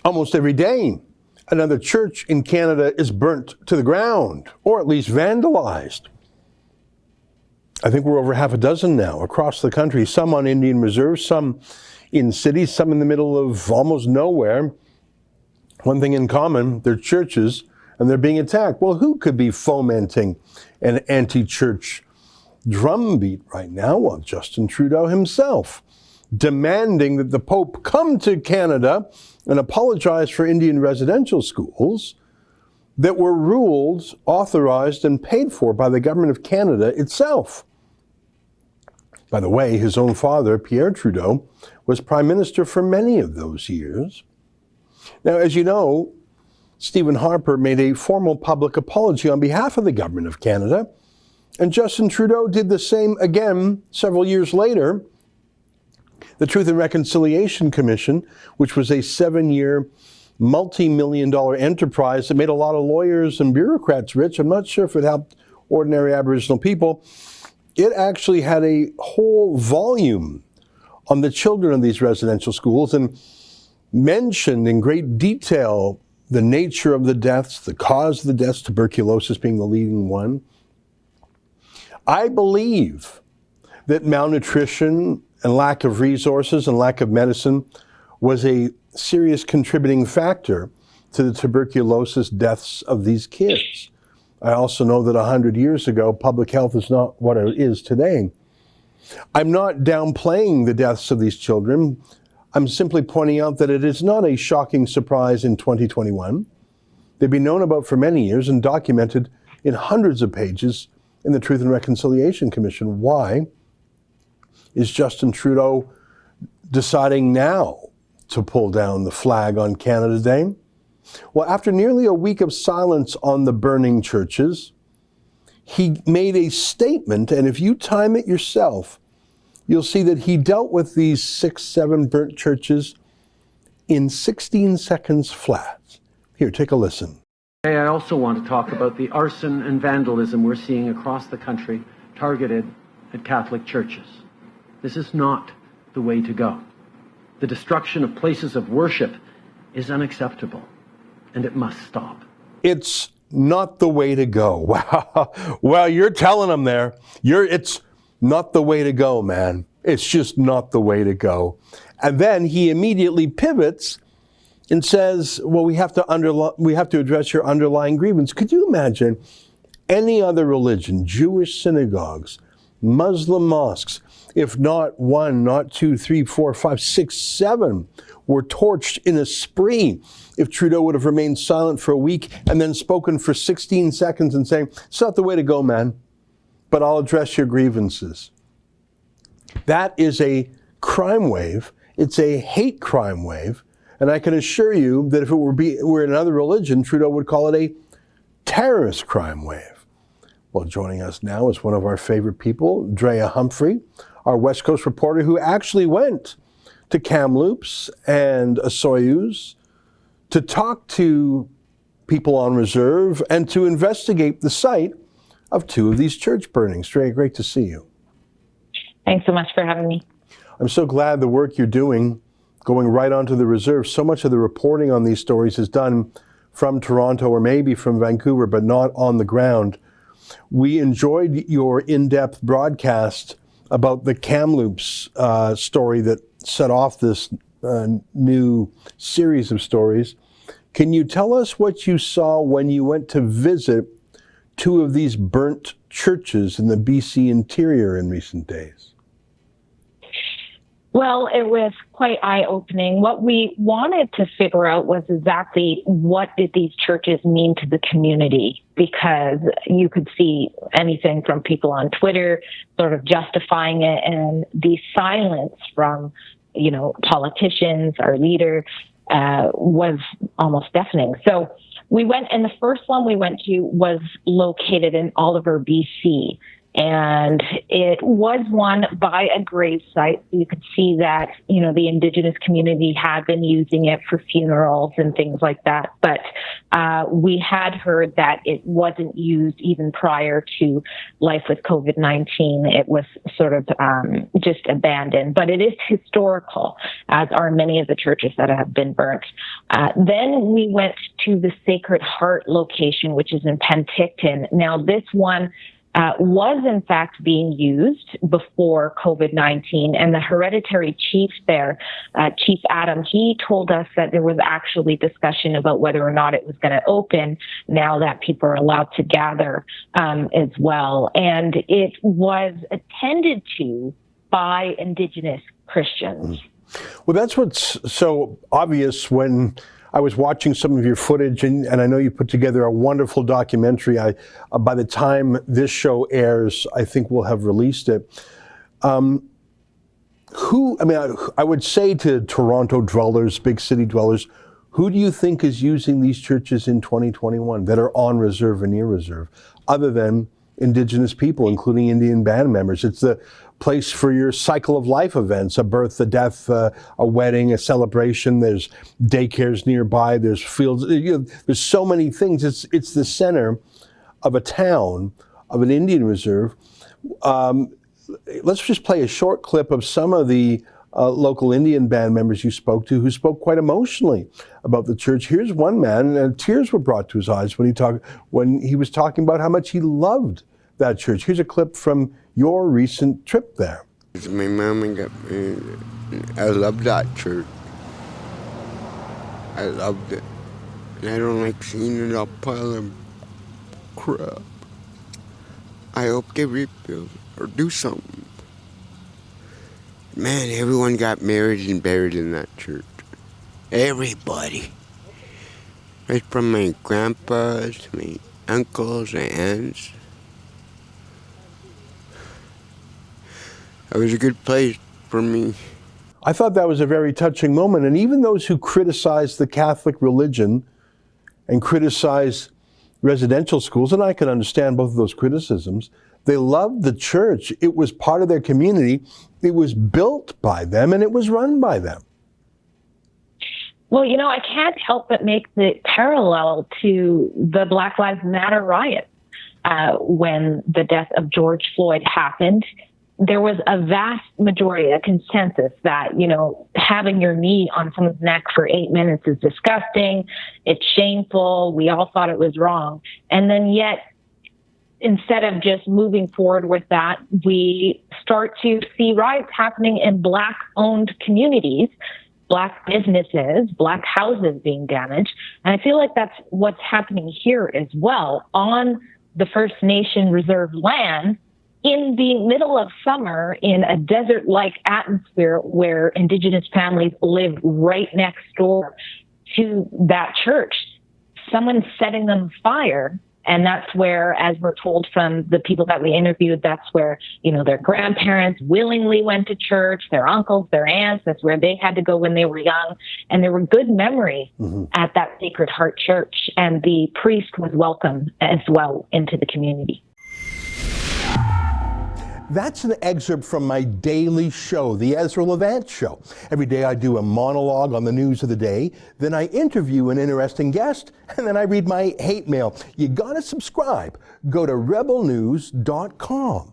Almost every day, another church in Canada is burnt to the ground, or at least vandalized. I think we're over half a dozen now across the country, some on Indian reserves, some in cities, some in the middle of almost nowhere. One thing in common, they're churches and they're being attacked. Well, who could be fomenting an anti-church drumbeat right now? Well, Justin Trudeau himself, demanding that the Pope come to Canada and apologize for Indian residential schools that were ruled, authorized, and paid for by the government of Canada itself. By the way, his own father, Pierre Trudeau, was Prime Minister for many of those years. Now, as you know, Stephen Harper made a formal public apology on behalf of the government of Canada, and Justin Trudeau did the same again several years later. The Truth and Reconciliation Commission, which was a 7-year, multi-million-dollar enterprise that made a lot of lawyers and bureaucrats rich. I'm not sure if it helped ordinary Aboriginal people. It actually had a whole volume on the children of these residential schools and mentioned in great detail the nature of the deaths, the cause of the deaths, tuberculosis being the leading one. I believe that malnutrition and lack of resources and lack of medicine was a serious contributing factor to the tuberculosis deaths of these kids. I also know that 100 years ago, public health is not what it is today. I'm not downplaying the deaths of these children. I'm simply pointing out that it is not a shocking surprise in 2021. They've been known about for many years and documented in hundreds of pages in the Truth and Reconciliation Commission. Why is Justin Trudeau deciding now to pull down the flag on Canada Day? Well, after nearly a week of silence on the burning churches, he made a statement, and if you time it yourself, you'll see that he dealt with these 6-7 burnt churches in 16 seconds flat. Here, take a listen. Today, I also want to talk about the arson and vandalism we're seeing across the country targeted at Catholic churches. This is not the way to go. The destruction of places of worship is unacceptable, and it must stop. It's not the way to go. Wow. Well, you're telling them there. It's not the way to go, man. It's just not the way to go. And then he immediately pivots and says, well, we have to address your underlying grievance. Could you imagine any other religion, Jewish synagogues, Muslim mosques, if not 1, not 2, 3, 4, 5, 6, 7 were torched in a spree, if Trudeau would have remained silent for a week and then spoken for 16 seconds and saying, it's not the way to go, man, but I'll address your grievances. That is a crime wave. It's a hate crime wave. And I can assure you that if it were another religion, Trudeau would call it a terrorist crime wave. Well, joining us now is one of our favorite people, Drea Humphrey, our West Coast reporter who actually went to Kamloops and Osoyoos to talk to people on reserve and to investigate the site of 2 of these church burnings. Drea, great to see you. Thanks so much for having me. I'm so glad the work you're doing, going right onto the reserve. So much of the reporting on these stories is done from Toronto or maybe from Vancouver, but not on the ground. We enjoyed your in-depth broadcast about the Kamloops story that set off this new series of stories. Can you tell us what you saw when you went to visit 2 of these burnt churches in the BC interior in recent days? Well, it was quite eye-opening. What we wanted to figure out was exactly what did these churches mean to the community, because you could see anything from people on Twitter sort of justifying it, and the silence from, politicians, our leader, was almost deafening. So we went, and the first one we went to was located in Oliver, BC. And it was one by a grave site. You could see that, the Indigenous community had been using it for funerals and things like that. But we had heard that it wasn't used even prior to life with COVID-19. It was sort of just abandoned. But it is historical, as are many of the churches that have been burnt. Then we went to the Sacred Heart location, which is in Penticton. Now, this one was in fact being used before COVID-19, and the hereditary chief there, Chief Adam, he told us that there was actually discussion about whether or not it was going to open now that people are allowed to gather as well. And it was attended to by Indigenous Christians. Well, that's what's so obvious when I was watching some of your footage, and I know you put together a wonderful documentary. By the time this show airs, I think we'll have released it. I would say to Toronto dwellers, big city dwellers, who do you think is using these churches in 2021 that are on reserve and near reserve, other than Indigenous people, including Indian band members? It's the place for your cycle of life events, a birth, a death, a wedding, a celebration. There's daycares nearby, there's fields, there's so many things. It's the center of a town, of an Indian reserve. Let's just play a short clip of some of the local Indian band members you spoke to, who spoke quite emotionally about the church. Here's one man, and tears were brought to his eyes when he was talking about how much he loved that church. Here's a clip from your recent trip there. My mom got me. I love that church. I loved it. And I don't like seeing it all pile of crap. I hope they rebuild or do something. Man, everyone got married and buried in that church. Everybody. Right from my grandpas to my uncles and aunts. It was a good place for me. I thought that was a very touching moment. And even those who criticize the Catholic religion and criticize residential schools, and I can understand both of those criticisms, they loved the church. It was part of their community. It was built by them, and it was run by them. Well, I can't help but make the parallel to the Black Lives Matter riot. When the death of George Floyd happened, there was a vast majority, a consensus that, having your knee on someone's neck for 8 minutes is disgusting. It's shameful. We all thought it was wrong. And then yet, instead of just moving forward with that, we start to see riots happening in Black-owned communities, Black businesses, Black houses being damaged. And I feel like that's what's happening here as well on the First Nation reserved land in the middle of summer in a desert-like atmosphere where Indigenous families live right next door to that church. Someone's setting them fire. And that's where, as we're told from the people that we interviewed, that's where, their grandparents willingly went to church, their uncles, their aunts, that's where they had to go when they were young. And there were good memories at that Sacred Heart Church. And the priest was welcome as well into the community. That's an excerpt from my daily show, the Ezra Levant Show. Every day I do a monologue on the news of the day, then I interview an interesting guest, and then I read my hate mail. You gotta subscribe. Go to rebelnews.com.